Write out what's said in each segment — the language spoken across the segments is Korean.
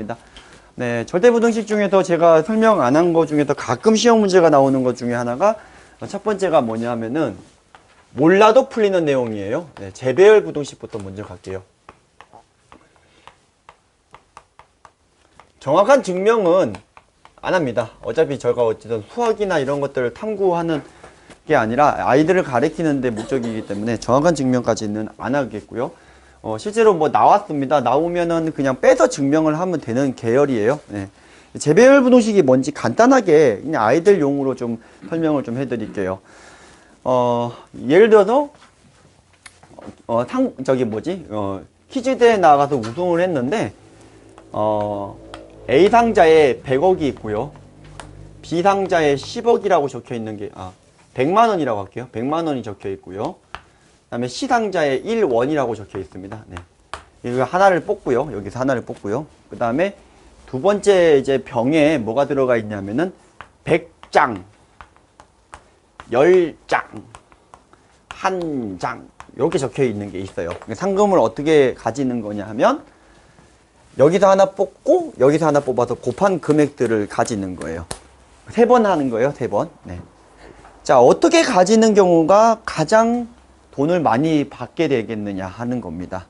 하겠습니다. 네, 절대부등식 중에서 제가 설명 안 한 거 중에서 가끔 시험 문제가 나오는 것 중에 하나가 첫 번째가 뭐냐 하면은 몰라도 풀리는 내용이에요. 네, 재배열 부등식부터 먼저 갈게요. 정확한 증명은 안 합니다. 어차피 저희가 어쨌든 수학이나 이런 것들을 탐구하는 게 아니라 아이들을 가르치는 데 목적이기 때문에 정확한 증명까지는 안 하겠고요. 실제로 뭐 나왔습니다. 나오면은 그냥 빼서 증명을 하면 되는 계열이에요. 네. 재배열 부등식이 뭔지 간단하게 그냥 아이들용으로 좀 설명을 좀 해드릴게요. 예를 들어서 퀴즈대에 나가서 우승을 했는데 A 상자에 100억이 있고요. B 상자에 10억이라고 적혀 있는 게 100만 원이라고 할게요. 100만 원이 적혀 있고요. 그다음에 C 상자에 1원이라고 적혀 있습니다. 네. 이거 하나를 뽑고요. 여기서 하나를 뽑고요. 그다음에 두 번째 이제 병에 뭐가 들어가 있냐면은 100장, 10장, 1장 이렇게 적혀 있는 게 있어요. 상금을 어떻게 가지는 거냐 하면 여기서 하나 뽑고 여기서 하나 뽑아서 곱한 금액들을 가지는 거예요. 3번 하는 거예요. 3번. 네. 자, 어떻게 가지는 경우가 가장 돈을 많이 받게 되겠느냐 하는 겁니다.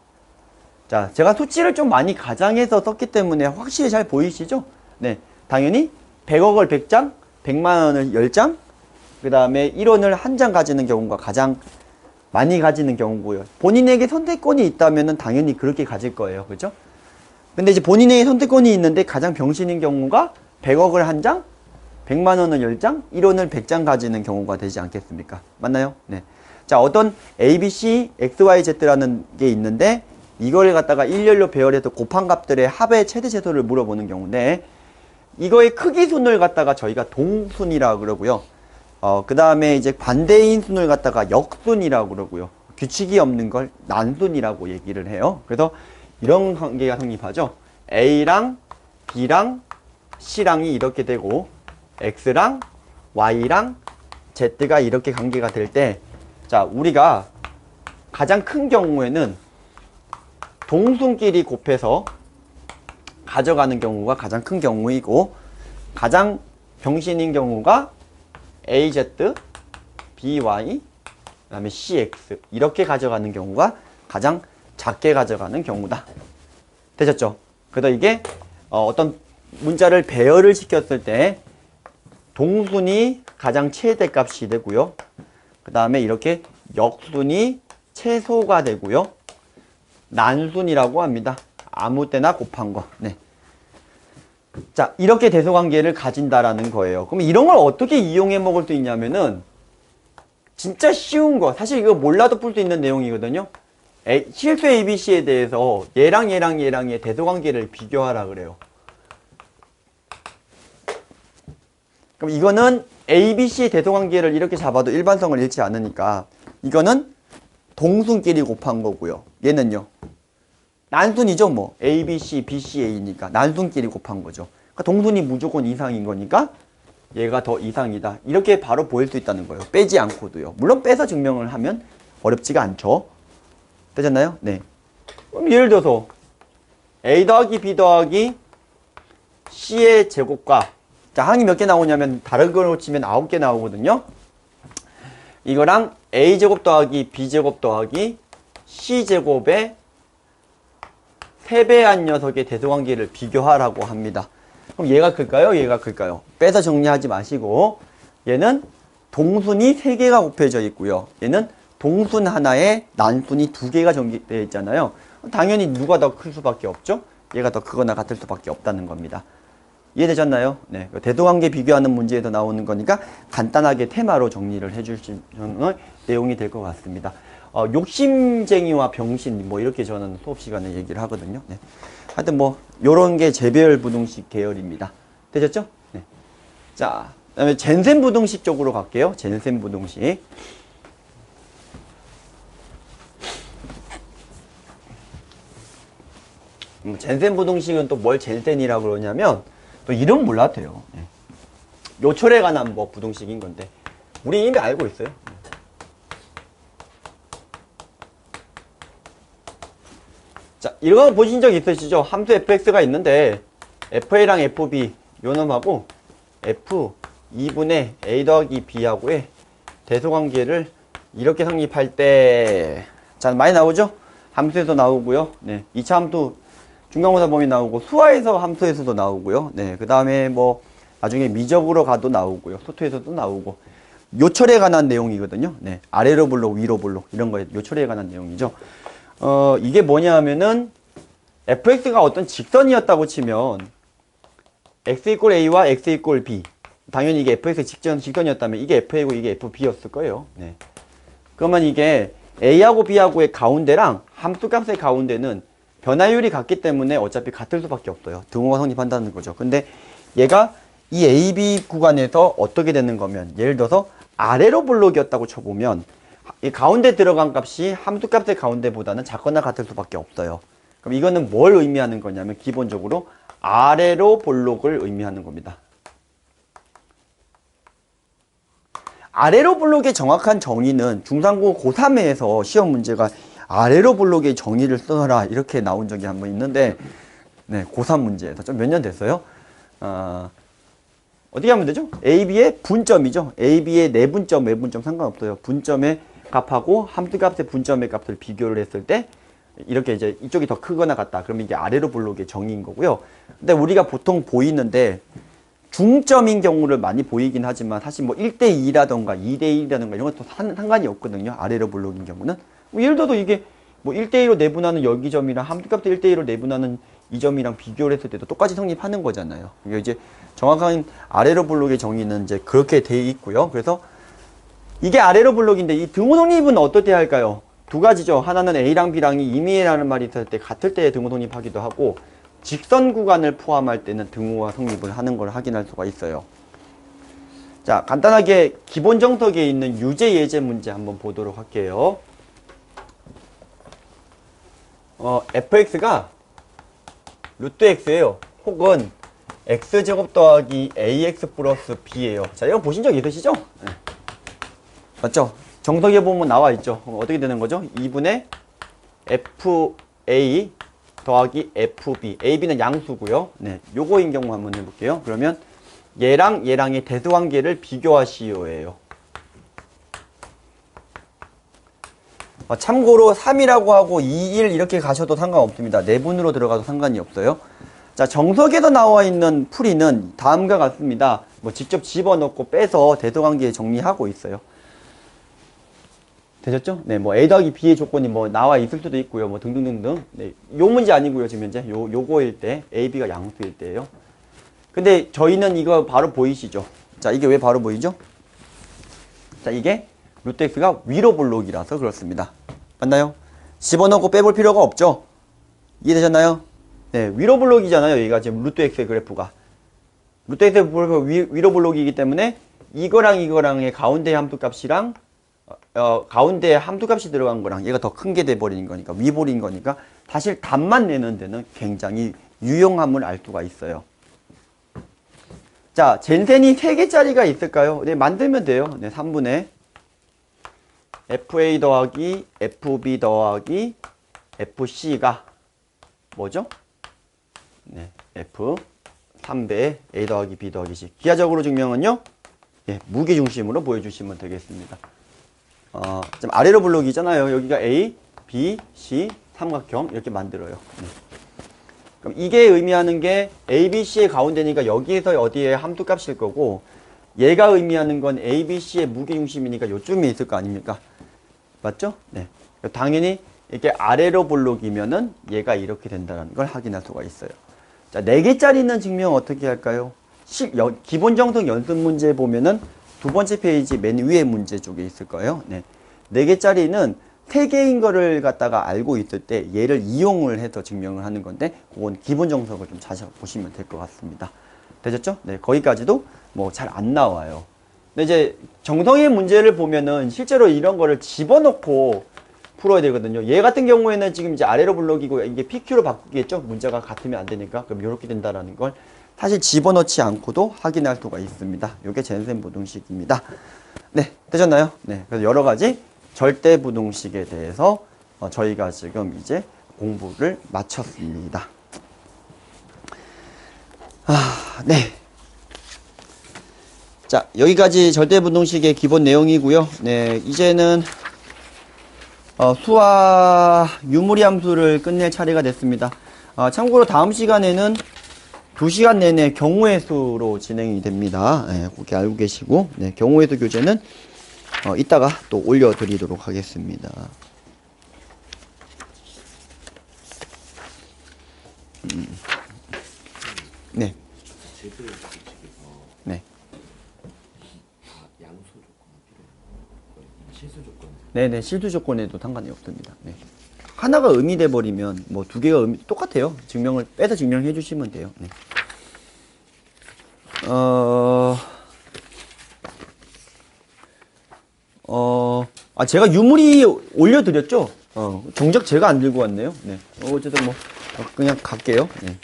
자, 제가 수치를 좀 많이 가장해서 썼기 때문에 확실히 잘 보이시죠? 네, 당연히 100억을 100장, 100만 원을 10장, 그 다음에 1원을 1장 가지는 경우가 가장 많이 가지는 경우고요. 본인에게 선택권이 있다면 당연히 그렇게 가질 거예요. 그죠? 근데 이제 본인에게 선택권이 있는데 가장 병신인 경우가 100억을 1장, 100만 원을 10장, 1원을 100장 가지는 경우가 되지 않겠습니까? 맞나요? 네. 자, 어떤 ABC, XYZ라는 게 있는데 이걸 갖다가 일렬로 배열해서 곱한 값들의 합의 최대 최소를 물어보는 경우인데 이거의 크기 순을 갖다가 저희가 동순이라고 그러고요. 그 다음에 이제 반대인 순을 갖다가 역순이라고 그러고요. 규칙이 없는 걸 난순이라고 얘기를 해요. 그래서 이런 관계가 성립하죠. A랑 B랑 C랑이 이렇게 되고 X랑 Y랑 Z가 이렇게 관계가 될 때 자, 우리가 가장 큰 경우에는 동순끼리 곱해서 가져가는 경우가 가장 큰 경우이고 가장 병신인 경우가 AZ, BY, 그 다음에 CX 이렇게 가져가는 경우가 가장 작게 가져가는 경우다. 되셨죠? 그래서 이게 어떤 문자를 배열을 시켰을 때 동순이 가장 최대값이 되고요. 그 다음에 이렇게 역순이 최소가 되고요. 난순이라고 합니다. 아무 때나 곱한 거. 네. 자, 이렇게 대소관계를 가진다라는 거예요. 그럼 이런 걸 어떻게 이용해 먹을 수 있냐면은 진짜 쉬운 거. 사실 이거 몰라도 풀 수 있는 내용이거든요. 실수 ABC에 대해서 얘랑 얘랑 얘랑의 대소관계를 비교하라 그래요. 그럼 이거는 ABC의 대소관계를 이렇게 잡아도 일반성을 잃지 않으니까 이거는 동순끼리 곱한 거고요. 얘는요. 난순이죠, 뭐. A, B, C, B, C, A니까. 난순끼리 곱한 거죠. 그러니까 동순이 무조건 이상인 거니까 얘가 더 이상이다. 이렇게 바로 보일 수 있다는 거예요. 빼지 않고도요. 물론 빼서 증명을 하면 어렵지가 않죠. 되셨나요? 네. 그럼 예를 들어서 A 더하기 B 더하기 C의 제곱과 자, 항이 몇 개 나오냐면 다른 걸로 치면 9개 나오거든요. 이거랑 A제곱 더하기 B제곱 더하기 C제곱의 3배한 녀석의 대소관계를 비교하라고 합니다. 그럼 얘가 클까요? 얘가 클까요? 빼서 정리하지 마시고 얘는 동순이 3개가 곱해져 있고요. 얘는 동순 하나에 난순이 2개가 전개되어 있잖아요. 당연히 누가 더 클 수밖에 없죠? 얘가 더 크거나 같을 수밖에 없다는 겁니다. 이해되셨나요? 네, 대소관계 비교하는 문제에서 나오는 거니까 간단하게 테마로 정리를 해주시는 내용이 될 것 같습니다. 욕심쟁이와 병신 뭐 이렇게 저는 수업 시간에 얘기를 하거든요. 네. 하여튼 뭐 요런 게 재배열 부등식 계열입니다. 되셨죠? 네. 자, 그다음에 젠센 부등식 쪽으로 갈게요. 젠센 부등식. 젠센 부등식은 또 뭘 젠센이라고 그러냐면 또 이름 몰라도 돼요. 네. 요철에 관한 뭐 부등식인 건데 우리 이미 알고 있어요. 자, 이거 보신 적 있으시죠? 함수 fx가 있는데 FA랑 FB 요 놈하고 F 2분의 A 더하기 B하고의 대소관계를 이렇게 성립할 때, 자, 많이 나오죠? 함수에서 나오고요. 네, 2차 함수 중간고사 범위 나오고, 수화에서 함수에서도 나오고요. 네, 그 다음에 뭐 나중에 미적으로 가도 나오고요. 소토에서도 나오고, 요철에 관한 내용이거든요. 네, 아래로 볼록, 위로 볼록 이런 거에 요철에 관한 내용이죠. 이게 뭐냐 하면은 fx가 어떤 직선이었다고 치면 x 이퀄 a와 x 이퀄 b, 당연히 이게 fx의 직선이었다면 이게 fa고 이게 fb였을 거예요. 네. 그러면 이게 a하고 b하고의 가운데랑 함수값의 가운데는 변화율이 같기 때문에 어차피 같을 수밖에 없어요. 등호가 성립한다는 거죠. 근데 얘가 이 AB 구간에서 어떻게 되는 거면, 예를 들어서 아래로 볼록이었다고 쳐보면 이 가운데 들어간 값이 함수값의 가운데보다는 작거나 같을 수밖에 없어요. 그럼 이거는 뭘 의미하는 거냐면 기본적으로 아래로 볼록을 의미하는 겁니다. 아래로 볼록의 정확한 정의는 중상고 고3에서 시험 문제가 아래로 볼록의 정의를 써라 이렇게 나온 적이 한 번 있는데, 네, 고3 문제에서 좀 몇 년 됐어요. 어떻게 하면 되죠? AB의 분점이죠. AB의 내분점, 외분점 상관없어요. 분점의 값하고 함수값의 분점의 값을 비교를 했을 때 이렇게 이제 이쪽이 더 크거나 같다. 그러면 이게 아래로 볼록의 정의인 거고요. 근데 우리가 보통 보이는데 중점인 경우를 많이 보이긴 하지만 사실 뭐 1대2라던가 2대1이라던가 이런 것도 상관이 없거든요. 아래로 볼록인 경우는. 뭐 예를 들어서 이게 뭐 1대1로 내분하는 여기 점이랑 함수값도 1대1로 내분하는 이 점이랑 비교를 했을 때도 똑같이 성립하는 거잖아요. 이게 이제 정확한 아래로 볼록의 정의는 이제 그렇게 돼 있고요. 그래서 이게 아래로 볼록인데 이 등호 성립은 어떻게 할까요? 두 가지죠. 하나는 A랑 B랑이 임의라는 말이 있을 때 같을 때 등호 성립하기도 하고, 직선 구간을 포함할 때는 등호와 성립을 하는 걸 확인할 수가 있어요. 자, 간단하게 기본 정석에 있는 유제 예제 문제 한번 보도록 할게요. fx가 루트 x예요. 혹은 x제곱 더하기 ax 플러스 b예요. 자, 이거 보신 적 있으시죠? 네. 맞죠? 정석에 보면 나와 있죠. 그럼 어떻게 되는 거죠? 2분의 fa 더하기 fb. ab는 양수고요. 네, 요거인 경우 한번 해볼게요. 그러면 얘랑 얘랑의 대수관계를 비교하시오예요. 참고로 3이라고 하고 2, 1 이렇게 가셔도 상관없습니다. 내분으로 들어가도 상관이 없어요. 자, 정석에서 나와 있는 풀이는 다음과 같습니다. 뭐 직접 집어넣고 빼서 대수관계 정리하고 있어요. 되셨죠? 네, 뭐 A 더하기 B의 조건이 뭐 나와 있을 수도 있고요. 뭐 등등등등. 네, 요 문제 아니고요. 지금 현재 요거일 때 A, B가 양수일 때예요. 근데 저희는 이거 바로 보이시죠? 자, 이게 왜 바로 보이죠? 자, 이게 루트 x가 위로 볼록이라서 그렇습니다. 맞나요? 집어넣고 빼볼 필요가 없죠? 이해되셨나요? 네, 위로 볼록이잖아요. 여기가 지금 루트 x의 그래프가. 루트 x의 그래프가 위로 볼록이기 때문에 이거랑 이거랑의 가운데 함수값이랑 가운데에 함수값이 들어간 거랑 얘가 더 큰 게 돼버리는 거니까, 위볼인 거니까 사실 답만 내는 데는 굉장히 유용함을 알 수가 있어요. 자, 젠센이 3개짜리가 있을까요? 네, 만들면 돼요. 네, 3분의 FA 더하기 FB 더하기 FC가 뭐죠? 네, F 3배 A 더하기 B 더하기 C. 기하적으로 증명은요? 예, 무게중심으로 보여주시면 되겠습니다. 좀 아래로 볼록이잖아요. 여기가 A, B, C 삼각형 이렇게 만들어요. 그럼 이게 의미하는 게 A, B, C의 가운데니까 여기에서 어디에 함수값일 거고, 얘가 의미하는 건 A, B, C의 무게중심이니까 요쯤에 있을 거 아닙니까? 맞죠? 네. 당연히 이게 아래로 볼록이면은 얘가 이렇게 된다는 걸 확인할 수가 있어요. 자, 4개짜리는 증명 어떻게 할까요? 기본 정석 연습 문제 보면은 두 번째 페이지 맨 위에 문제 쪽에 있을 거예요. 네. 4개짜리는 3개인 거를 갖다가 알고 있을 때 얘를 이용을 해서 증명을 하는 건데, 그건 기본 정석을 좀 자세히 보시면 될 것 같습니다. 되셨죠? 네. 거기까지도 뭐 잘 안 나와요. 근데 이제 정성의 문제를 보면은 실제로 이런 거를 집어넣고 풀어야 되거든요. 얘 같은 경우에는 지금 이제 아래로 볼록이고 이게 PQ로 바꾸겠죠? 문제가 같으면 안 되니까. 그럼 이렇게 된다라는 걸 사실 집어넣지 않고도 확인할 수가 있습니다. 이게 젠센 부등식입니다. 네, 되셨나요? 네, 그래서 여러 가지 절대 부등식에 대해서 저희가 지금 이제 공부를 마쳤습니다. 네. 자, 여기까지 절대분동식의 기본 내용이고요. 네, 이제는 수와 유무리 함수를 끝낼 차례가 됐습니다. 참고로 다음 시간에는 2시간 내내 경우의 수로 진행이 됩니다. 네, 그렇게 알고 계시고, 네, 경우의 수 교재는 이따가 또 올려드리도록 하겠습니다. 네. 네. 네네, 실수 조건에도 상관이 없습니다. 네. 하나가 의미돼 버리면 뭐 2개가 똑같아요. 증명을 빼서 증명해 주시면 돼요. 네. 제가 유물이 올려드렸죠? 정작 제가 안 들고 왔네요. 네. 어쨌든 뭐, 그냥 갈게요. 네.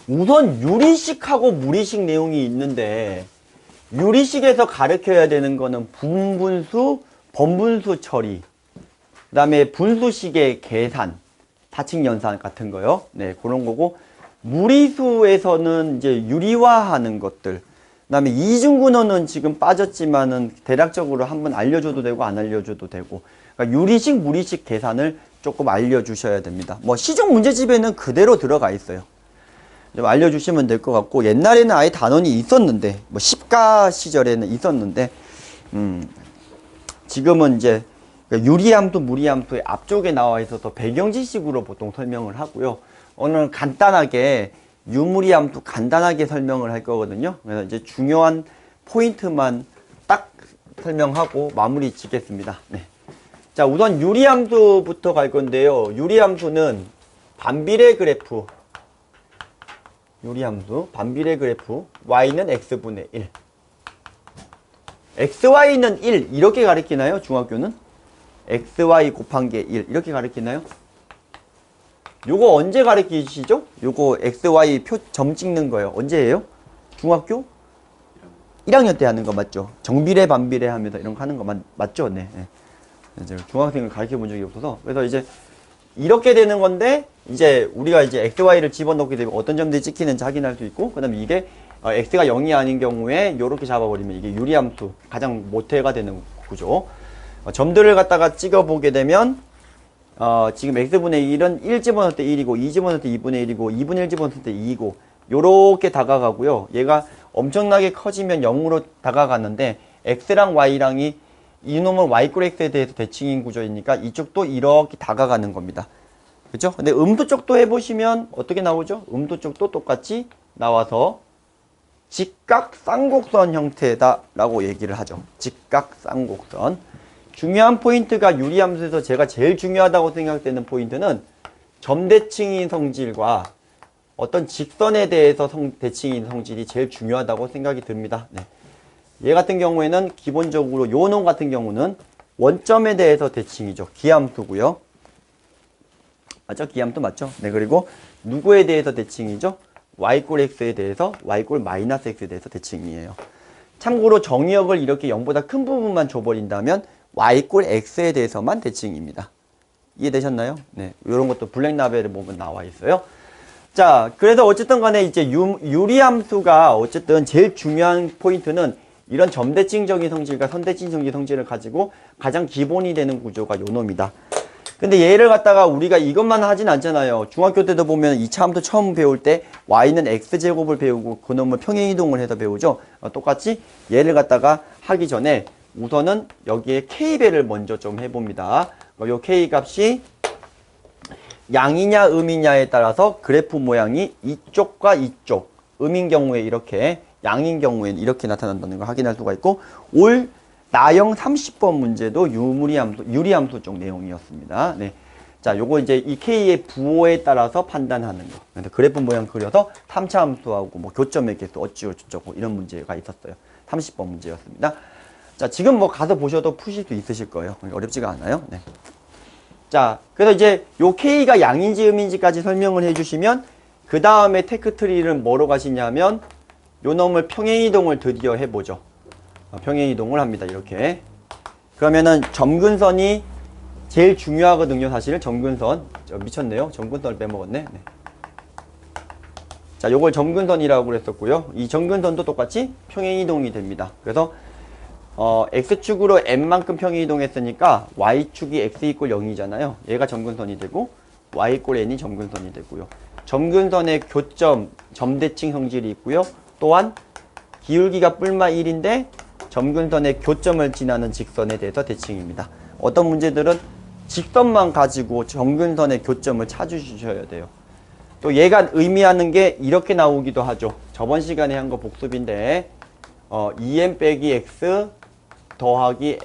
우선 유리식하고 무리식 내용이 있는데, 유리식에서 가르쳐야 되는 거는 분분수, 번분수 처리, 그 다음에 분수식의 계산, 사칙연산 같은 거요. 네, 그런 거고, 무리수에서는 이제 유리화하는 것들, 그 다음에 이중근원은 지금 빠졌지만은 대략적으로 한번 알려줘도 되고 안 알려줘도 되고, 그러니까 유리식, 무리식 계산을 조금 알려주셔야 됩니다. 뭐 시중 문제집에는 그대로 들어가 있어요. 좀 알려주시면 될 것 같고, 옛날에는 아예 단원이 있었는데, 뭐 십가 시절에는 있었는데, 지금은 이제 유리함수, 무리함수의 앞쪽에 나와 있어서 배경지식으로 보통 설명을 하고요. 오늘은 간단하게 유무리함수 간단하게 설명을 할 거거든요. 그래서 이제 중요한 포인트만 딱 설명하고 마무리 짓겠습니다. 네. 자, 우선 유리함수부터 갈 건데요. 유리함수는 반비례 그래프, 유리함수 반비례 그래프, y는 x분의 1, xy는 1 이렇게 가리키나요? 중학교는 xy 곱한 게 1 이렇게 가리키나요? 요거 언제 가리키시죠? 요거 xy 표 점 찍는 거예요. 언제예요? 중학교 1학년 때 하는 거 맞죠? 정비례 반비례 하면서 이런 거 하는 거 맞죠? 네. 네. 이제 중학생을 가르쳐 본 적이 없어서, 그래서 이제 이렇게 되는 건데, 이제 우리가 이제 xy를 집어넣게 되면 어떤 점들이 찍히는지 확인할 수 있고, 그 다음에 이게 x가 0이 아닌 경우에 이렇게 잡아버리면 이게 유리함수, 가장 모태가 되는 구조. 점들을 갖다가 찍어보게 되면 지금 x분의 1은 1 집어넣을 때 1이고 2 집어넣을 때 2분의 1이고 2분의 1 집어넣을 때 2이고 요렇게 다가가고요. 얘가 엄청나게 커지면 0으로 다가가는데, x랑 y랑이 이놈은 y 꼴 x에 대해서 대칭인 구조이니까 이쪽도 이렇게 다가가는 겁니다. 그렇죠? 근데 음수 쪽도 해보시면 어떻게 나오죠? 음수 쪽도 똑같이 나와서 직각 쌍곡선 형태다 라고 얘기를 하죠. 직각 쌍곡선. 중요한 포인트가 유리함수에서 제가 제일 중요하다고 생각되는 포인트는 점대칭인 성질과 어떤 직선에 대해서 대칭인 성질이 제일 중요하다고 생각이 듭니다. 네. 얘 같은 경우에는 기본적으로 요 놈 같은 경우는 원점에 대해서 대칭이죠. 기함수고요. 맞죠? 기함수 맞죠? 네, 그리고 누구에 대해서 대칭이죠? y꼴 x에 대해서, y꼴 마이너스 x에 대해서 대칭이에요. 참고로 정의역을 이렇게 0보다 큰 부분만 줘버린다면 y꼴 x에 대해서만 대칭입니다. 이해되셨나요? 네, 이런 것도 블랙라벨을 보면 나와 있어요. 자, 그래서 어쨌든 간에 이제 유리함수가 어쨌든 제일 중요한 포인트는 이런 점대칭적인 성질과 선대칭적인 성질을 가지고 가장 기본이 되는 구조가 요 놈이다. 근데 얘를 갖다가 우리가 이것만 하진 않잖아요. 중학교 때도 보면 2차 함수 처음 배울 때 y는 x제곱을 배우고 그놈을 평행이동을 해서 배우죠. 똑같이 얘를 갖다가 하기 전에 우선은 여기에 k배를 먼저 좀 해봅니다. 요 k 값이 양이냐 음이냐에 따라서 그래프 모양이 이쪽과 이쪽, 음인 경우에 이렇게, 양인 경우에는 이렇게 나타난다는 걸 확인할 수가 있고, 올 나형 30번 문제도 유리함수 쪽 내용이었습니다. 네. 자, 요거 이제 이 k의 부호에 따라서 판단하는 거. 그래서 그래프 모양 그려서 3차 함수하고 뭐 교점의 개수 어찌어쩌고 이런 문제가 있었어요. 30번 문제였습니다. 자, 지금 뭐 가서 보셔도 푸실 수 있으실 거예요. 어렵지가 않아요. 네. 자, 그래서 이제 요 k가 양인지 음인지까지 설명을 해주시면 그 다음에 테크트리를 뭐로 가시냐면 요 놈을 평행이동을 드디어 해보죠. 평행이동을 합니다. 이렇게 그러면은 점근선이 제일 중요하거든요. 사실은 점근선. 미쳤네요. 점근선을 빼먹었네. 네. 자, 요걸 점근선이라고 그랬었고요. 이 점근선도 똑같이 평행이동이 됩니다. 그래서 x축으로 n만큼 평행이동했으니까 y축이 x 이꼴 0이잖아요. 얘가 점근선이 되고 y 이꼴 n이 점근선이 되고요. 점근선의 교점, 점대칭 성질이 있고요. 또한 기울기가 뿔마 1인데 점근선의 교점을 지나는 직선에 대해서 대칭입니다. 어떤 문제들은 직선만 가지고 점근선의 교점을 찾으셔야 돼요. 또 얘가 의미하는 게 이렇게 나오기도 하죠. 저번 시간에 한 거 복습인데 2n 빼기 x 더하기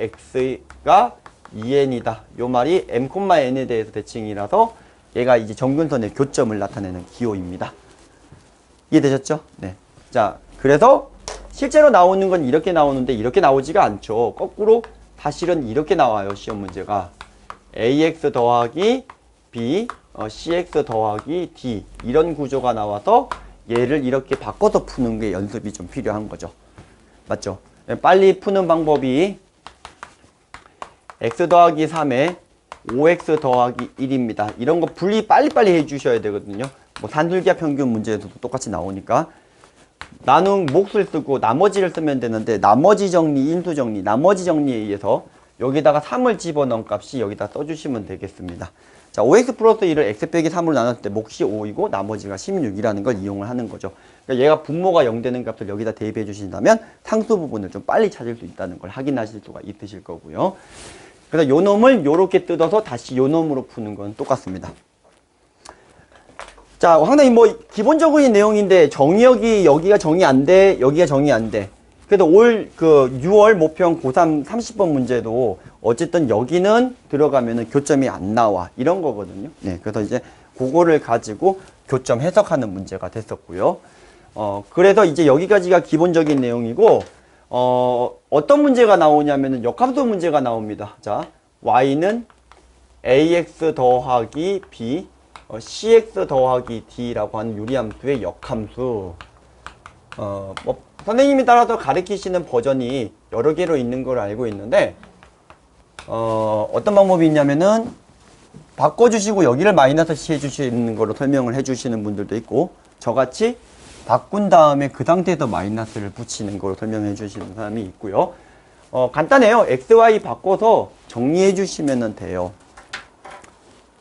x가 2n이다. 요 말이 m, n에 대해서 대칭이라서 얘가 이제 점근선의 교점을 나타내는 기호입니다. 이해되셨죠? 네. 자, 그래서 실제로 나오는 건 이렇게 나오는데 이렇게 나오지가 않죠. 거꾸로 사실은 이렇게 나와요. 시험 문제가. ax 더하기 b, cx 더하기 d 이런 구조가 나와서 얘를 이렇게 바꿔서 푸는 게 연습이 좀 필요한 거죠. 맞죠? 빨리 푸는 방법이 x 더하기 3에 5x 더하기 1입니다. 이런 거 분리 빨리빨리 해주셔야 되거든요. 뭐 산술기하 평균 문제에서도 똑같이 나오니까. 나눈 몫을 쓰고 나머지를 쓰면 되는데 나머지 정리, 인수 정리, 나머지 정리에 의해서 여기다가 3을 집어넣은 값이 여기다 써주시면 되겠습니다. 자, 5x 플러스 1을 x 빼기 3으로 나눴을 때 몫이 5이고 나머지가 16이라는 걸 이용을 하는 거죠. 그러니까 얘가 분모가 0 되는 값을 여기다 대입해 주신다면 상수 부분을 좀 빨리 찾을 수 있다는 걸 확인하실 수가 있으실 거고요. 그래서 요 놈을 요렇게 뜯어서 다시 요 놈으로 푸는 건 똑같습니다. 자, 상당히 뭐 기본적인 내용인데 정의역이 여기가 정의 안 돼, 여기가 정의 안 돼. 그래도 올 6월 모평 고3 30번 문제도 어쨌든 여기는 들어가면은 교점이 안 나와. 이런 거거든요. 네. 그래서 이제 그거를 가지고 교점 해석하는 문제가 됐었고요. 그래서 이제 여기까지가 기본적인 내용이고, 어떤 문제가 나오냐면은 역함수 문제가 나옵니다. 자, y는 ax 더하기 b, cx 더하기 d라고 하는 유리함수의 역함수. 뭐 선생님이 따라서 가르치시는 버전이 여러 개로 있는 걸 알고 있는데, 어떤 방법이 있냐면은 바꿔주시고 여기를 마이너스 C 해주시는 거로 설명을 해주시는 분들도 있고, 저같이 바꾼 다음에 그 상태에서 마이너스를 붙이는 거로 설명해 주시는 사람이 있고요. 간단해요. XY 바꿔서 정리해 주시면 돼요.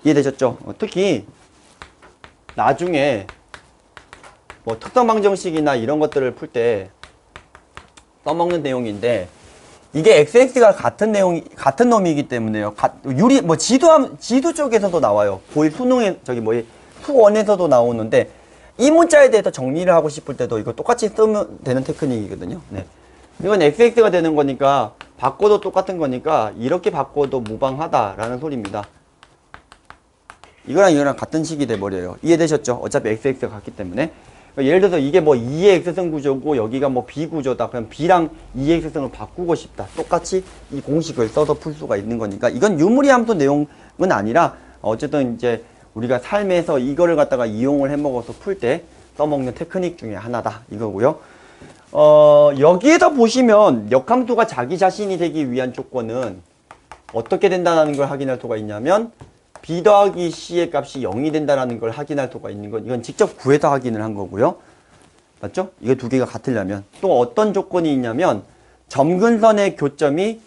이해되셨죠? 특히 나중에 뭐 특성방정식이나 이런 것들을 풀 때 써먹는 내용인데, 이게 XX가 같은 놈이기 때문에요. 지도 쪽에서도 나와요. 고1 수능에, 수원에서도 나오는데, 이 문자에 대해서 정리를 하고 싶을 때도 이거 똑같이 쓰면 되는 테크닉이거든요. 네. 이건 XX가 되는 거니까, 바꿔도 똑같은 거니까, 이렇게 바꿔도 무방하다라는 소리입니다. 이거랑 이거랑 같은 식이 돼버려요. 이해되셨죠? 어차피 XX가 같기 때문에. 예를 들어서 이게 뭐 2의 X승 구조고 여기가 뭐 B 구조다. 그럼 B랑 2의 X승을 바꾸고 싶다. 똑같이 이 공식을 써서 풀 수가 있는 거니까 이건 유무리함수 내용은 아니라 어쨌든 이제 우리가 삶에서 이거를 갖다가 이용을 해 먹어서 풀 때 써먹는 테크닉 중에 하나다. 이거고요. 여기에서 보시면 역함수가 자기 자신이 되기 위한 조건은 어떻게 된다는 걸 확인할 수가 있냐면 b 더하기 c의 값이 0이 된다는 걸 확인할 수가 있는 건 이건 직접 구해서 확인을 한 거고요. 맞죠? 이거 두 개가 같으려면 또 어떤 조건이 있냐면 점근선의 교점이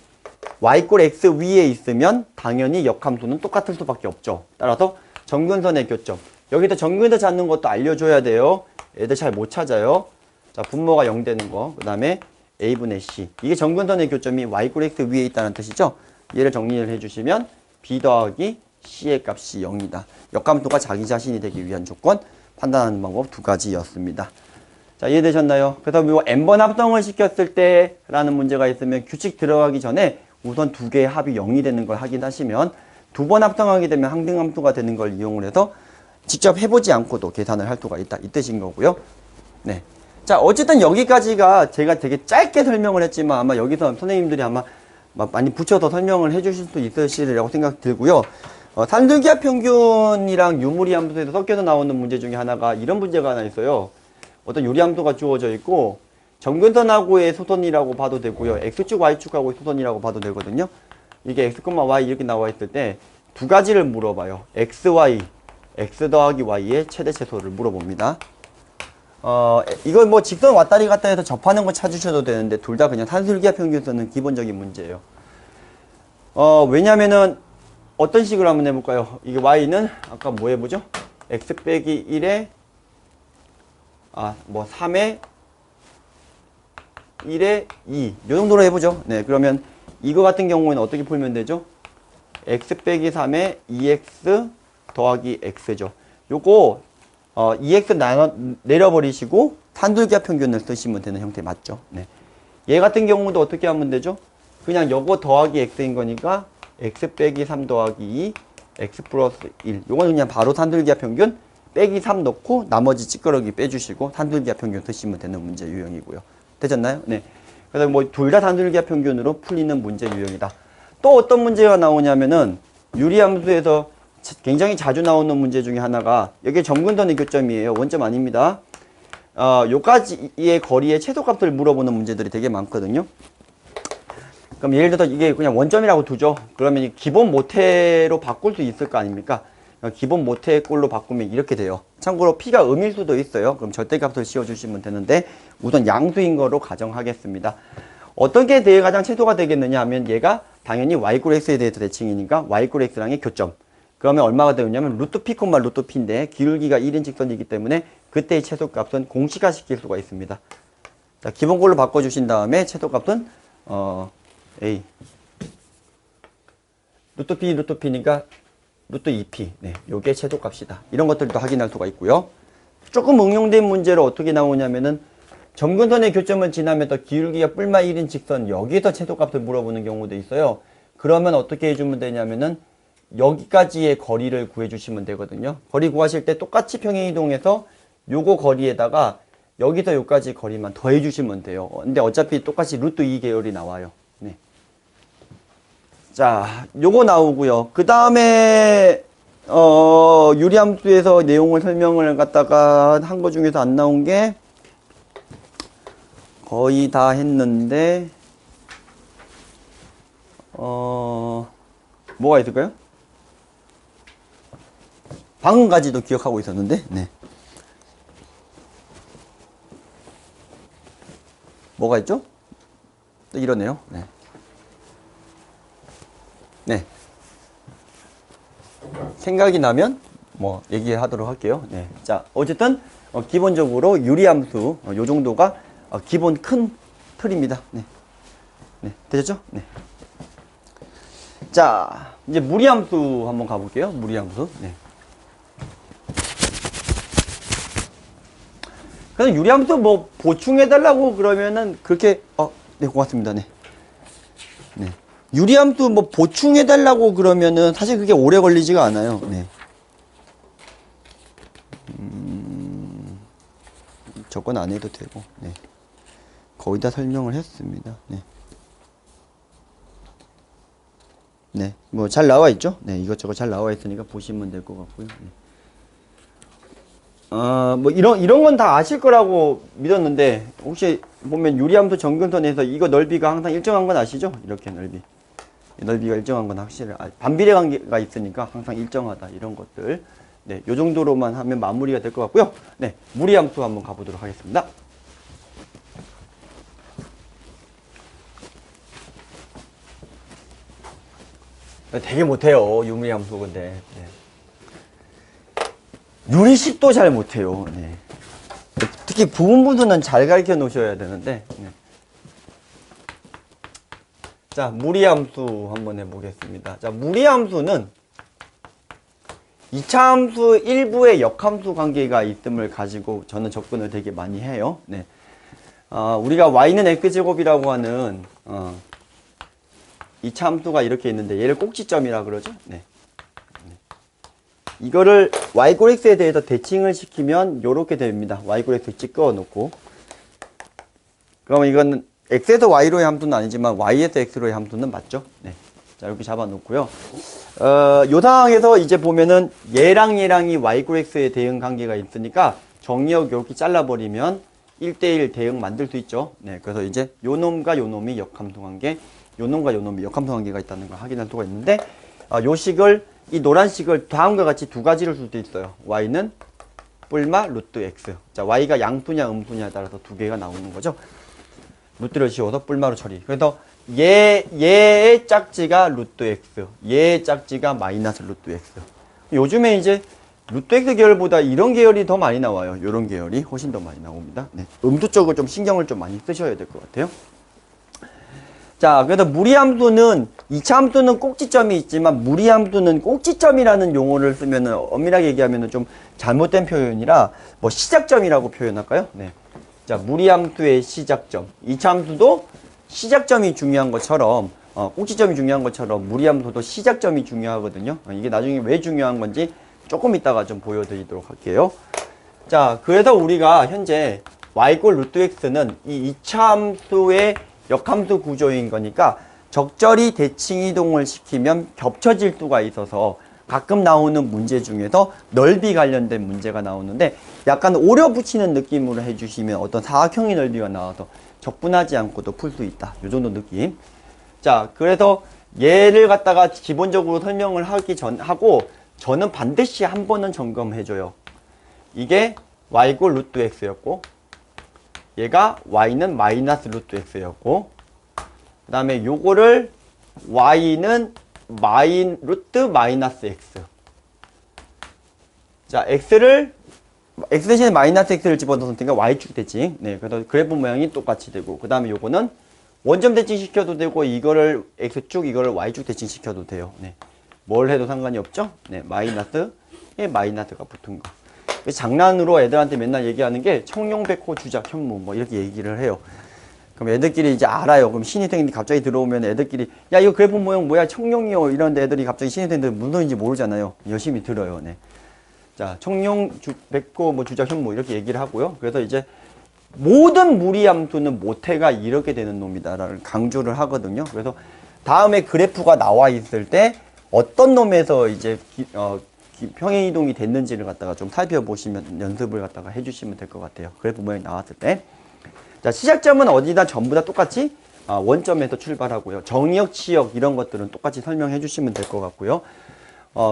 y = x 위에 있으면 당연히 역함수는 똑같을 수밖에 없죠. 따라서 점근선의 교점, 여기서 점근선 찾는 것도 알려줘야 돼요. 애들 잘 못 찾아요. 자, 분모가 0 되는 거, 그 다음에 a분의 c, 이게 점근선의 교점이 y = x 위에 있다는 뜻이죠. 얘를 정리를 해주시면 b 더하기 c의 값이 0이다. 역함수가 자기 자신이 되기 위한 조건 판단하는 방법 두 가지였습니다. 자, 이해되셨나요? 그래서 뭐 n번 합성을 시켰을 때 라는 문제가 있으면 규칙 들어가기 전에 우선 두 개의 합이 0이 되는 걸 확인하시면 두 번 합성하게 되면 항등함수가 되는 걸 이용을 해서 직접 해보지 않고도 계산을 할 수가 있다. 이 뜻인 거고요. 네. 자, 어쨌든 여기까지가 제가 되게 짧게 설명을 했지만 아마 여기서 선생님들이 아마 많이 붙여서 설명을 해주실 수 있으시리라고 생각 들고요. 산술기하 평균이랑 유무리함수에서 섞여서 나오는 문제 중에 하나가 이런 문제가 하나 있어요. 어떤 유리함수가 주어져 있고 점근선하고의 소선이라고 봐도 되고요. X축, Y축하고의 소선이라고 봐도 되거든요. 이게 x, y 이렇게 나와 있을 때 두 가지를 물어봐요. x, y, x 더하기 y의 최대 최소를 물어봅니다. 이건 뭐 직선 왔다리 갔다 해서 접하는 거 찾으셔도 되는데 둘 다 그냥 산술기하 평균 쓰는 기본적인 문제예요. 왜냐면은 어떤 식으로 한번 해볼까요? 이게 y는 아까 뭐 해보죠? x 빼기 1에 3에 1에 2. 요 정도로 해보죠. 네, 그러면 이거 같은 경우에는 어떻게 풀면 되죠? x 빼기 3에 2x 더하기 x죠. 요거 2x 내려버리시고 산술기하 평균을 쓰시면 되는 형태 맞죠? 네. 얘 같은 경우도 어떻게 하면 되죠? 그냥 요거 더하기 x인 거니까 x 빼기 3 더하기 2 x 플러스 1. 요거는 그냥 바로 산술기하 평균 빼기 3 넣고 나머지 찌끄러기 빼주시고 산술기하 평균 쓰시면 되는 문제 유형이고요. 되셨나요? 네. 그래서 뭐 둘 다 산술기하 평균으로 풀리는 문제 유형이다. 또 어떤 문제가 나오냐면은 유리함수에서 굉장히 자주 나오는 문제 중에 하나가 여기 점근선의 교점이에요. 원점 아닙니다. 요까지의 거리의 최소값을 물어보는 문제들이 되게 많거든요. 그럼 예를 들어서 이게 그냥 원점이라고 두죠. 그러면 기본 모태로 바꿀 수 있을 거 아닙니까? 기본 모태 꼴로 바꾸면 이렇게 돼요. 참고로 p가 음일 수도 있어요. 그럼 절대값을 씌워주시면 되는데 우선 양수인 거로 가정하겠습니다. 어떤 게 대해 가장 최소가 되겠느냐 하면 얘가 당연히 y x에 대해서 대칭이니까 y x랑의 교점. 그러면 얼마가 되느냐면 루트 p, 루트 p인데 기울기가 1인 직선이기 때문에 그때의 최소값은 공식화 시킬 수가 있습니다. 자, 기본꼴로 바꿔주신 다음에 최소값은 a 루트 p니까 루트 2p. 네, 요게 최소값이다. 이런 것들도 확인할 수가 있고요. 조금 응용된 문제로 어떻게 나오냐면은 점근선의 교점을 지나면서 기울기가 뿔마 1인 직선 여기서 최소값을 물어보는 경우도 있어요. 그러면 어떻게 해주면 되냐면은 여기까지의 거리를 구해주시면 되거든요. 거리 구하실 때 똑같이 평행이동해서 요거 거리에다가 여기서 요까지 거리만 더해주시면 돼요. 근데 어차피 똑같이 루트 2 계열이 나와요. 네. 자, 요거 나오고요. 그 다음에 유리함수에서 내용을 설명을 갖다가 한 거 중에서 안 나온 게 거의 다 했는데 뭐가 있을까요? 방금까지도 기억하고 있었는데 네. 뭐가 있죠? 또 이러네요. 네. 네. 생각이 나면 뭐 얘기하도록 할게요. 네. 자, 어쨌든 기본적으로 유리함수 요 정도가 기본 큰 틀입니다. 네. 네. 되셨죠? 네. 자, 이제 무리함수 한번 가볼게요. 무리함수. 네. 그래서 유리함수 뭐 보충해달라고 그러면은 그렇게, 네, 고맙습니다. 네. 네. 유리함수 뭐 보충해달라고 그러면은 사실 그게 오래 걸리지가 않아요. 네. 저건 안 해도 되고, 네. 거의 다 설명을 했습니다. 네. 네. 뭐 잘 나와 있죠? 네. 이것저것 잘 나와 있으니까 보시면 될 것 같고요. 네. 뭐 이런 건 다 아실 거라고 믿었는데 혹시 보면 유리함수 점근선에서 이거 넓이가 항상 일정한 건 아시죠? 이렇게 넓이가 일정한 건 확실히 반비례 관계가 있으니까 항상 일정하다 이런 것들. 네, 요 정도로만 하면 마무리가 될 것 같고요. 네, 무리함수 한번 가보도록 하겠습니다. 되게 못해요, 유리함수 근데. 네. 유리식도 잘 못해요. 네. 특히 부분분수는 잘 가르쳐 놓으셔야 되는데. 네. 자, 무리함수 한번 해보겠습니다. 자, 무리함수는 2차 함수 일부의 역함수 관계가 있음을 가지고 저는 접근을 되게 많이 해요. 네. 우리가 y는 x제곱이라고 하는 2차 함수가 이렇게 있는데 얘를 꼭지점이라 그러죠. 네. 이거를 yx에 대해서 대칭을 시키면 이렇게 됩니다. yx 찍어 놓고. 그러면 이건 x에서 y로의 함수는 아니지만 y에서 x로의 함수는 맞죠? 네. 자, 이렇게 잡아 놓고요. 요 상황에서 이제 보면은 얘랑이 yx의 대응 관계가 있으니까 정의역 이렇게 잘라버리면 1대1 대응 만들 수 있죠. 네. 그래서 이제 요 놈과 요 놈이 역함수 관계, 요 놈과 요 놈이 역함수 관계가 있다는 걸 확인할 수가 있는데, 요 식을, 이 노란 식을 다음과 같이 두 가지를 쓸 수 있어요. y는 뿔마 루트 x. 자, y가 양수냐 음수냐에 따라서 두 개가 나오는 거죠. 루트를 씌워서 뿔마로 처리. 그래서 얘의 짝지가 루트 x, 얘의 짝지가 마이너스 루트 x. 요즘에 이제 루트 x 계열보다 이런 계열이 더 많이 나와요. 이런 계열이 훨씬 더 많이 나옵니다. 네. 음수 쪽을 좀 신경을 좀 많이 쓰셔야 될 것 같아요. 자, 그래서 무리함수는 2차 함수는 꼭지점이 있지만 무리함수는 꼭지점이라는 용어를 쓰면 엄밀하게 얘기하면 좀 잘못된 표현이라 뭐 시작점이라고 표현할까요? 네. 자, 무리함수의 시작점. 2차 함수도 시작점이 중요한 것처럼 꼭지점이 중요한 것처럼 무리함수도 시작점이 중요하거든요. 이게 나중에 왜 중요한 건지 조금 이따가 좀 보여드리도록 할게요. 자, 그래서 우리가 현재 y 꼴 루트 x는 이 2차 함수의 역함수 구조인 거니까 적절히 대칭 이동을 시키면 겹쳐질 수가 있어서 가끔 나오는 문제 중에서 넓이 관련된 문제가 나오는데 약간 오려 붙이는 느낌으로 해주시면 어떤 사각형의 넓이가 나와서 적분하지 않고도 풀 수 있다. 이 정도 느낌. 자, 그래서 얘를 갖다가 기본적으로 설명을 하고 저는 반드시 한 번은 점검해줘요. 이게 y 꼴 루트 x였고 얘가 y는 마이너스 루트 x였고 그 다음에 요거를 y는 루트 마이너스 x. 자, x 대신에 마이너스 x를 집어넣었으니까 y축 대칭. 네, 그래서 그래프 모양이 똑같이 되고 그 다음에 요거는 원점 대칭 시켜도 되고 이거를 x축 이거를 y축 대칭 시켜도 돼요. 네, 뭘 해도 상관이 없죠. 네, 마이너스에 마이너스가 붙은 거. 장난으로 애들한테 맨날 얘기하는 게 청룡백호 주작 현무 뭐 이렇게 얘기를 해요. 그럼 애들끼리 이제 알아요. 그럼 신입생들이 갑자기 들어오면 애들끼리 야 이거 그래프 모양 뭐야 청룡이요 이런데 애들이 갑자기 신입생들 무슨 소리인지 모르잖아요. 열심히 들어요. 네. 자, 청룡백호 뭐 주작 현무 이렇게 얘기를 하고요. 그래서 이제 모든 무리함수는 모태가 이렇게 되는 놈이다라는 강조를 하거든요. 그래서 다음에 그래프가 나와 있을 때 어떤 놈에서 이제 평행 이동이 됐는지를 갖다가 좀 살펴보시면 연습을 갖다가 해주시면 될 것 같아요. 그래프 모양이 나왔을 때. 자, 시작점은 어디다 전부 다 똑같이 원점에서 출발하고요. 정의역, 치역 이런 것들은 똑같이 설명해 주시면 될 것 같고요.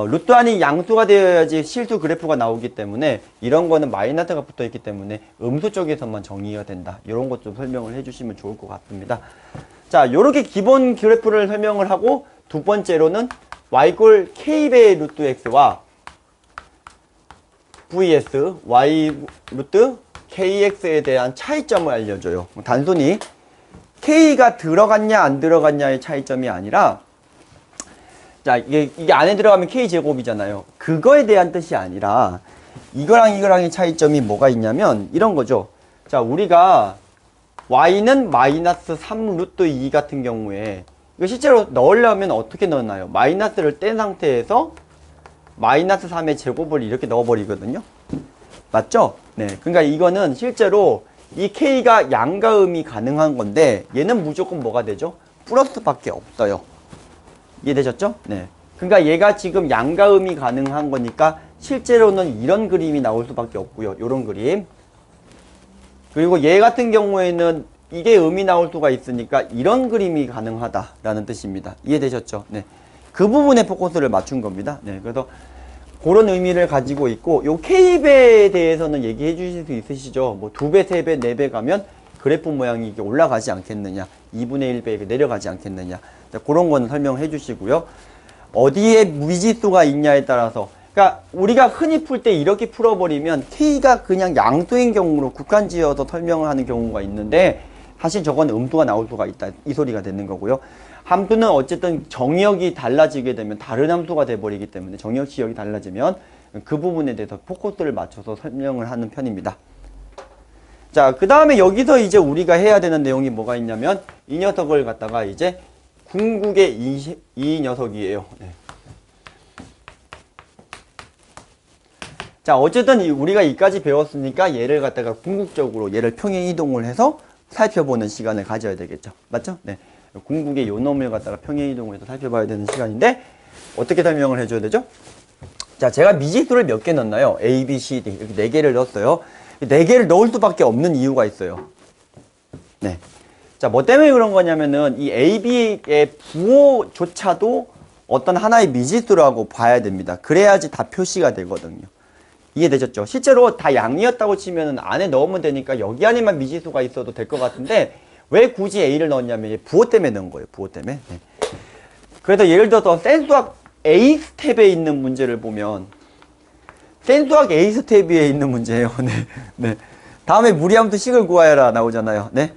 루트 안이 양수가 되어야지 실수 그래프가 나오기 때문에 이런 거는 마이너스가 붙어 있기 때문에 음수 쪽에서만 정의가 된다. 이런 것 좀 설명을 해 주시면 좋을 것 같습니다. 자, 요렇게 기본 그래프를 설명을 하고 두 번째로는 y꼴 k배의 루트 x와 vs y 루트 kx에 대한 차이점을 알려줘요. 단순히 k가 들어갔냐 안 들어갔냐의 차이점이 아니라 자, 이게 안에 들어가면 k제곱이잖아요. 그거에 대한 뜻이 아니라 이거랑 이거랑의 차이점이 뭐가 있냐면 이런 거죠. 자, 우리가 y는 마이너스 3 루트 2 같은 경우에 이거 실제로 넣으려면 어떻게 넣나요? 마이너스를 뗀 상태에서 마이너스 3의 제곱을 이렇게 넣어버리거든요. 맞죠? 네. 그러니까 이거는 실제로 이 k가 양과 음이 가능한 건데 얘는 무조건 뭐가 되죠? 플러스밖에 없어요. 이해되셨죠? 네. 그러니까 얘가 지금 양과 음이 가능한 거니까 실제로는 이런 그림이 나올 수밖에 없고요. 이런 그림. 그리고 얘 같은 경우에는 이게 음이 나올 수가 있으니까 이런 그림이 가능하다라는 뜻입니다. 이해되셨죠? 네. 그 부분에 포커스를 맞춘 겁니다. 네. 그래서 그런 의미를 가지고 있고 요 K배에 대해서는 얘기해 주실 수 있으시죠? 뭐 2배, 3배, 4배 가면 그래프 모양이 이게 올라가지 않겠느냐 2분의 1배 내려가지 않겠느냐 그런 거는 설명해 주시고요. 어디에 미지수가 있냐에 따라서 그러니까 우리가 흔히 풀 때 이렇게 풀어버리면 K가 그냥 양수인 경우로 국한 지어서 설명을 하는 경우가 있는데 사실 저건 음수가 나올 수가 있다 이 소리가 되는 거고요. 함수는 어쨌든 정의역이 달라지게 되면 다른 함수가 돼버리기 때문에 정의역 지역이 달라지면 그 부분에 대해서 포커스를 맞춰서 설명을 하는 편입니다. 자, 그 다음에 여기서 이제 우리가 해야 되는 내용이 뭐가 있냐면 이 녀석을 갖다가 이제 궁극의 이 녀석이에요. 네. 자, 어쨌든 우리가 이까지 배웠으니까 얘를 갖다가 궁극적으로 얘를 평행 이동을 해서 살펴보는 시간을 가져야 되겠죠. 맞죠? 네. 궁극의 요 놈을 갖다가 평행 이동을 해서 살펴봐야 되는 시간인데 어떻게 설명을 해줘야 되죠? 자, 제가 미지수를 몇 개 넣었나요? A, B, C, D 이렇게 4개를 넣었어요. 4개를 넣을 수밖에 없는 이유가 있어요. 네. 자, 뭐 때문에 그런 거냐면은 이 AB의 부호조차도 어떤 하나의 미지수라고 봐야 됩니다. 그래야지 다 표시가 되거든요. 이해되셨죠? 실제로 다 양이었다고 치면은 안에 넣으면 되니까 여기 안에만 미지수가 있어도 될 것 같은데 왜 굳이 A를 넣었냐면 부호 때문에 넣은 거예요. 부호 때문에. 네. 그래서 예를 들어서 센수학 A 스텝에 있는 문제를 보면 센수학 A 스텝에 있는 문제예요. 네. 네. 다음에 무리함수 식을 구하여라 나오잖아요. 네.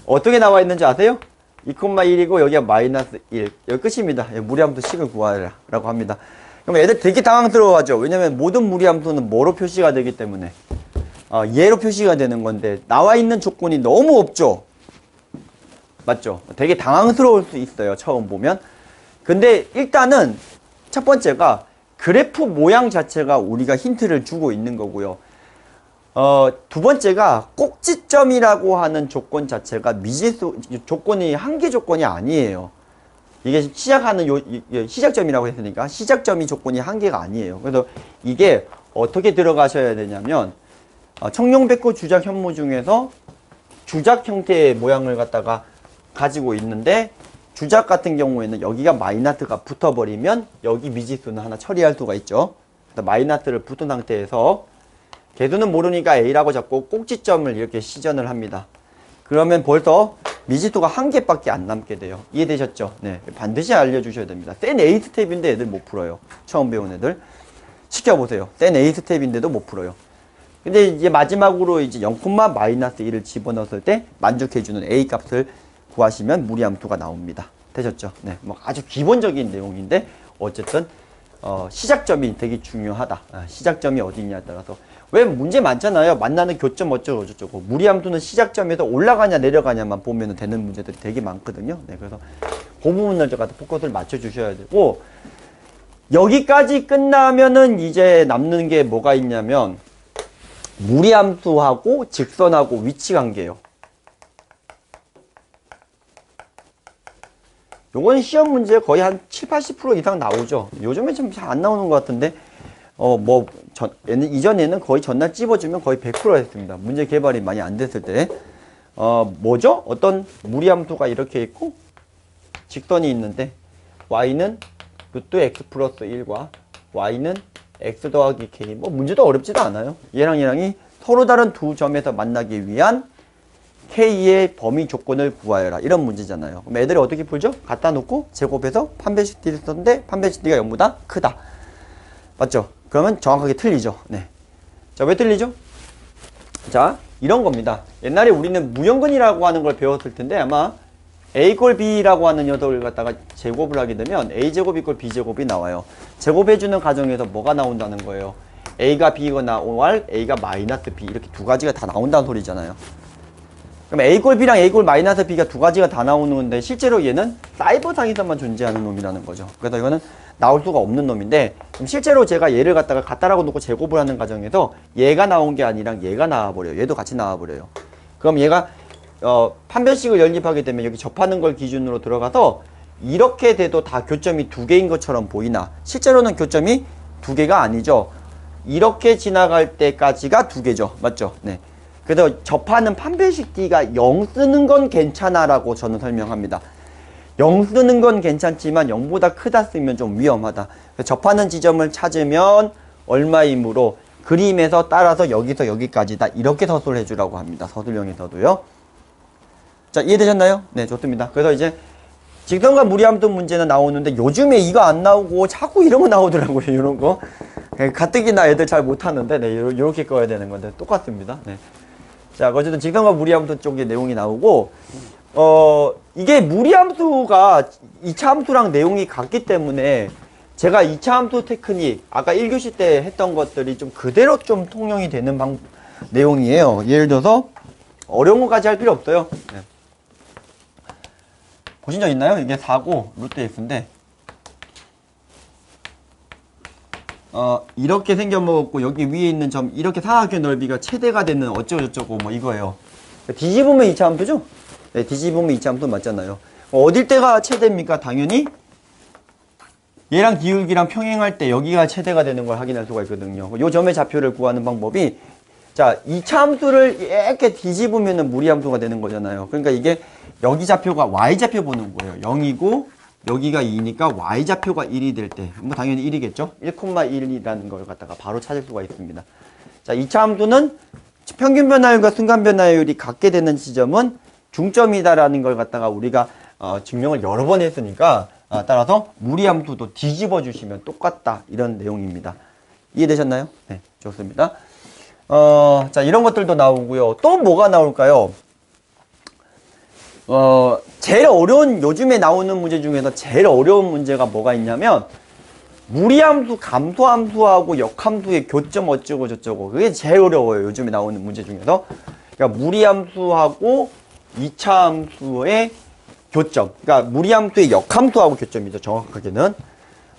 어떻게 나와 있는지 아세요? 2,1이고 여기가 마이너스 1. 여기 끝입니다. 무리함수 식을 구하여라 라고 합니다. 그럼 애들 되게 당황스러워하죠. 왜냐면 모든 무리함수는 뭐로 표시가 되기 때문에 얘로 표시가 되는 건데 나와 있는 조건이 너무 없죠. 맞죠? 되게 당황스러울 수 있어요. 처음 보면. 근데 일단은 첫 번째가 그래프 모양 자체가 우리가 힌트를 주고 있는 거고요. 두 번째가 꼭지점이라고 하는 조건 자체가 미지수 조건이 한계 조건이 아니에요. 이게 시작하는 시작점이라고 했으니까 시작점이 조건이 한계가 아니에요. 그래서 이게 어떻게 들어가셔야 되냐면 청룡백호 주작 현무 중에서 주작 형태의 모양을 갖다가 가지고 있는데 주작 같은 경우에는 여기가 마이너스가 붙어버리면 여기 미지수는 하나 처리할 수가 있죠. 그래서 마이너스를 붙은 상태에서 개수는 모르니까 A라고 잡고 꼭지점을 이렇게 시전을 합니다. 그러면 벌써 미지수가 한 개밖에 안 남게 돼요. 이해되셨죠? 네, 반드시 알려주셔야 됩니다. 센 A 스텝인데 애들 못 풀어요. 처음 배운 애들. 시켜보세요. 센 A 스텝인데도 못 풀어요. 근데 이제 마지막으로 이제 0,-1을 집어넣었을 때 만족해주는 A 값을 구하시면 무리함수가 나옵니다. 되셨죠? 네, 뭐 아주 기본적인 내용인데 어쨌든 시작점이 되게 중요하다. 시작점이 어디 있냐에 따라서 왜 문제 많잖아요. 만나는 교점 어쩌고 저쩌고. 무리함수는 시작점에서 올라가냐 내려가냐만 보면 되는 문제들이 되게 많거든요. 네, 그래서 그 부분을 제가 포커스를 맞춰주셔야 되고 여기까지 끝나면은 이제 남는 게 뭐가 있냐면 무리함수하고 직선하고 위치 관계예요. 요건 시험 문제 거의 한 70~80% 이상 나오죠. 요즘에 좀 잘 안 나오는 것 같은데 이전에는 거의 전날 찝어주면 거의 100% 했습니다. 문제 개발이 많이 안 됐을 때. 뭐죠? 어떤 무리함수가 이렇게 있고 직선이 있는데 y는 루트 x 플러스 1과 y는 x 더하기 k. 뭐 문제도 어렵지도 않아요. 얘랑 얘랑이 서로 다른 두 점에서 만나기 위한 k의 범위 조건을 구하여라. 이런 문제잖아요. 그럼 애들이 어떻게 풀죠? 갖다 놓고 제곱해서 판별식 d를 썼는데 판별식 d가 0보다 크다. 맞죠? 그러면 정확하게 틀리죠. 네. 자, 왜 틀리죠? 자, 이런 겁니다. 옛날에 우리는 무형근이라고 하는 걸 배웠을 텐데 아마 a 꼴 b라고 하는 녀석을 갖다가 제곱을 하게 되면 a제곱 이꼴 b제곱이 나와요. 제곱해주는 과정에서 뭐가 나온다는 거예요? a가 b거나 or a가 마이너스 b 이렇게 두 가지가 다 나온다는 소리잖아요. 그럼 a 꼴 b랑 a 꼴 마이너스 b가 두 가지가 다 나오는 건데 실제로 얘는 사이버상에서만 존재하는 놈이라는 거죠. 그래서 이거는 나올 수가 없는 놈인데 그럼 실제로 제가 얘를 갖다가 갖다라고 놓고 제곱을 하는 과정에서 얘가 나온 게 아니라 얘가 나와버려요. 얘도 같이 나와버려요. 그럼 얘가 판별식을 연립하게 되면 여기 접하는 걸 기준으로 들어가서 이렇게 돼도 다 교점이 두 개인 것처럼 보이나 실제로는 교점이 두 개가 아니죠. 이렇게 지나갈 때까지가 두 개죠. 맞죠? 네. 그래서 접하는 판별식 D가 0 쓰는 건 괜찮아 라고 저는 설명합니다. 0 쓰는 건 괜찮지만 0보다 크다 쓰면 좀 위험하다. 접하는 지점을 찾으면 얼마이므로 그림에서 따라서 여기서 여기까지다. 이렇게 서술을 해주라고 합니다. 서술형에서도요. 자, 이해되셨나요? 네, 좋습니다. 그래서 이제 직선과 무리함수 문제는 나오는데 요즘에 이거 안 나오고 자꾸 이런 거 나오더라고요. 이런 거. 가뜩이나 애들 잘 못하는데 네, 이렇게 꺼야 되는 건데 똑같습니다. 네. 자, 어쨌든 직선과 무리함수 쪽에 내용이 나오고 이게 무리함수가 2차 함수랑 내용이 같기 때문에 제가 2차 함수 테크닉 아까 1교시 때 했던 것들이 좀 그대로 좀 통용이 되는 내용이에요. 예를 들어서 어려운 거까지 할 필요 없어요. 네. 보신 적 있나요? 이게 4고 루트 x인데 이렇게 생겨먹었고 여기 위에 있는 점 이렇게 사각형 넓이가 최대가 되는 어쩌고저쩌고 뭐 이거예요. 뒤집으면 2차 함수죠? 네, 뒤집으면 2차 함수 맞잖아요. 어딜 때가 최대입니까? 당연히 얘랑 기울기랑 평행할 때 여기가 최대가 되는 걸 확인할 수가 있거든요. 요 점의 좌표를 구하는 방법이 자, 2차 함수를 이렇게 뒤집으면 무리함수가 되는 거잖아요. 그러니까 이게 여기 좌표가 y좌표 보는 거예요. 0이고 여기가 2니까 y좌표가 1이 될 때, 뭐 당연히 1이겠죠? 1,1이라는 걸 갖다가 바로 찾을 수가 있습니다. 자, 2차 함수는 평균 변화율과 순간 변화율이 같게 되는 지점은 중점이다라는 걸 갖다가 우리가 증명을 여러 번 했으니까 따라서 무리함수도 뒤집어 주시면 똑같다, 이런 내용입니다. 이해되셨나요? 네, 좋습니다. 자, 이런 것들도 나오고요. 또 뭐가 나올까요? 제일 어려운, 요즘에 나오는 문제 중에서 제일 어려운 문제가 뭐가 있냐면, 무리함수, 감소함수하고 역함수의 교점 어쩌고 저쩌고. 그게 제일 어려워요. 요즘에 나오는 문제 중에서. 그러니까 무리함수하고 2차 함수의 교점. 그러니까 무리함수의 역함수하고 교점이죠. 정확하게는.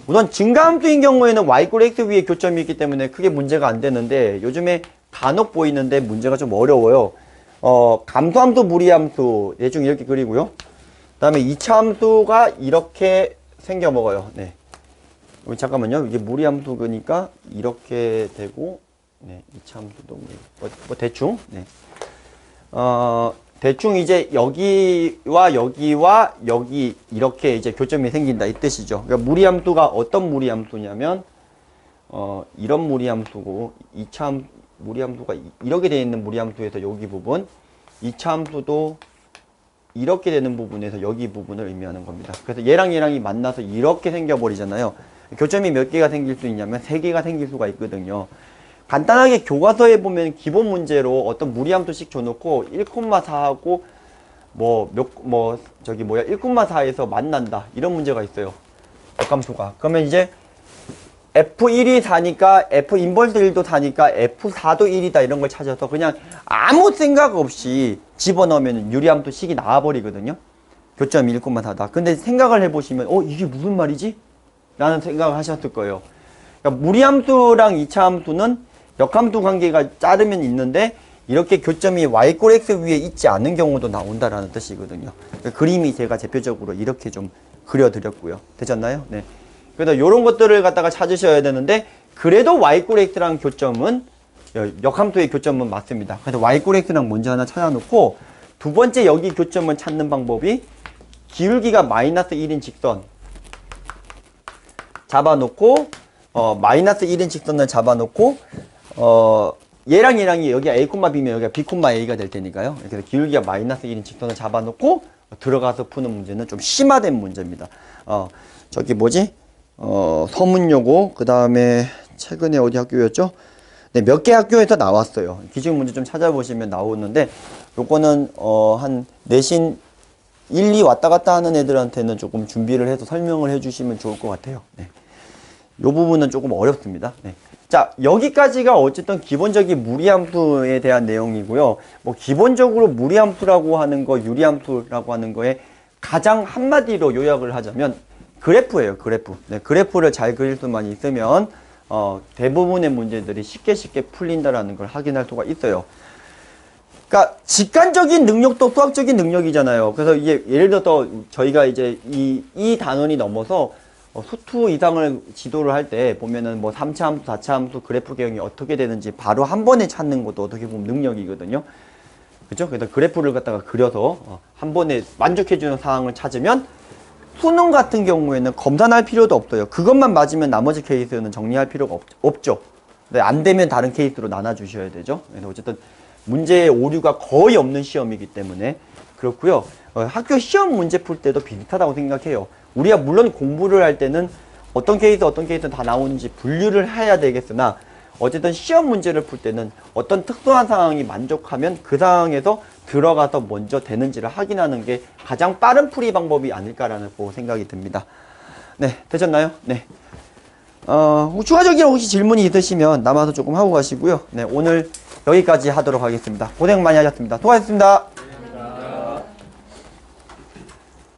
우선 증가함수인 경우에는 y 꼴 x 위에 교점이 있기 때문에 크게 문제가 안 되는데, 요즘에 간혹 보이는데 문제가 좀 어려워요. 감소함수, 무리함수 대충 이렇게 그리고요. 그 다음에 2차 함수가 이렇게 생겨 먹어요. 네. 잠깐만요. 이게 무리함수 그니까 이렇게 되고, 네. 2차 함수도 뭐 대충, 네. 대충 이제 여기와 여기와 여기 이렇게 이제 교점이 생긴다, 이 뜻이죠. 그러니까 무리함수가 어떤 무리함수냐면, 이런 무리함수고, 2차 무리함수가 이렇게 되어 있는 무리함수에서 여기 부분, 2차 함수도 이렇게 되는 부분에서 여기 부분을 의미하는 겁니다. 그래서 얘랑 얘랑이 만나서 이렇게 생겨버리잖아요. 교점이 몇 개가 생길 수 있냐면 3개가 생길 수가 있거든요. 간단하게 교과서에 보면 기본 문제로 어떤 무리함수씩 줘놓고 1,4하고 1,4에서 만난다, 이런 문제가 있어요. 역함수가. 그러면 이제 F1이 4니까 F 인버스 1도 4니까 F4도 1이다, 이런 걸 찾아서 그냥 아무 생각 없이 집어넣으면 유리함수 식이 나와버리거든요. 교점이 1,4다. 근데 생각을 해보시면 이게 무슨 말이지? 라는 생각을 하셨을 거예요. 그러니까 무리함수랑 2차 함수는 역함수 관계가 자르면 있는데 이렇게 교점이 y 꼴 x 위에 있지 않은 경우도 나온다라는 뜻이거든요. 그러니까 그림이 제가 대표적으로 이렇게 좀 그려드렸고요. 되셨나요? 네. 그래서 이런 것들을 갖다가 찾으셔야 되는데, 그래도 y 꼴 x랑 교점은, 역함수의 교점은 맞습니다. 그래서 y 꼴 x랑 먼저 하나 찾아놓고, 두 번째 여기 교점을 찾는 방법이 기울기가 마이너스 1인 직선 잡아놓고, 마이너스 1인 직선을 잡아놓고, 얘랑 얘랑이 여기가 a, b면 여기가 b, a가 될 테니까요. 그래서 기울기가 마이너스 1인 직선을 잡아놓고 들어가서 푸는 문제는 좀 심화된 문제입니다. 저기 뭐지? 서문여고, 그 다음에 최근에 어디 학교였죠? 네, 몇 개 학교에서 나왔어요. 기출 문제 좀 찾아보시면 나오는데, 요거는 한 내신 1, 2 왔다 갔다 하는 애들한테는 조금 준비를 해서 설명을 해주시면 좋을 것 같아요. 네. 요 부분은 조금 어렵습니다. 네. 자, 여기까지가 어쨌든 기본적인 무리함수에 대한 내용이고요. 뭐 기본적으로 무리함수라고 하는 거, 유리함수라고 하는 거에 가장 한마디로 요약을 하자면 그래프예요, 그래프. 네, 그래프를 잘 그릴 수만 있으면 대부분의 문제들이 쉽게 풀린다라는 걸 확인할 수가 있어요. 그러니까 직관적인 능력도 수학적인 능력이잖아요. 그래서 이게 예를 들어서 저희가 이제 이 단원이 넘어서 수투 이상을 지도를 할 때 보면은 뭐 3차 함수, 4차 함수 그래프 개형이 어떻게 되는지 바로 한 번에 찾는 것도 어떻게 보면 능력이거든요. 그죠? 그래서 그래프를 갖다가 그려서 한 번에 만족해주는 사항을 찾으면 수능 같은 경우에는 검산할 필요도 없어요. 그것만 맞으면 나머지 케이스는 정리할 필요가 없죠. 근데 안 되면 다른 케이스로 나눠주셔야 되죠. 그래서 어쨌든 문제의 오류가 거의 없는 시험이기 때문에 그렇고요. 학교 시험 문제 풀 때도 비슷하다고 생각해요. 우리가 물론 공부를 할 때는 어떤 케이스 다 나오는지 분류를 해야 되겠으나 어쨌든 시험 문제를 풀 때는 어떤 특수한 상황이 만족하면 그 상황에서 들어가서 먼저 되는지를 확인하는 게 가장 빠른 풀이 방법이 아닐까라는 생각이 듭니다. 네, 되셨나요? 네. 추가적인 혹시 질문이 있으시면 남아서 조금 하고 가시고요. 네, 오늘 여기까지 하도록 하겠습니다. 고생 많이 하셨습니다. 수고하셨습니다.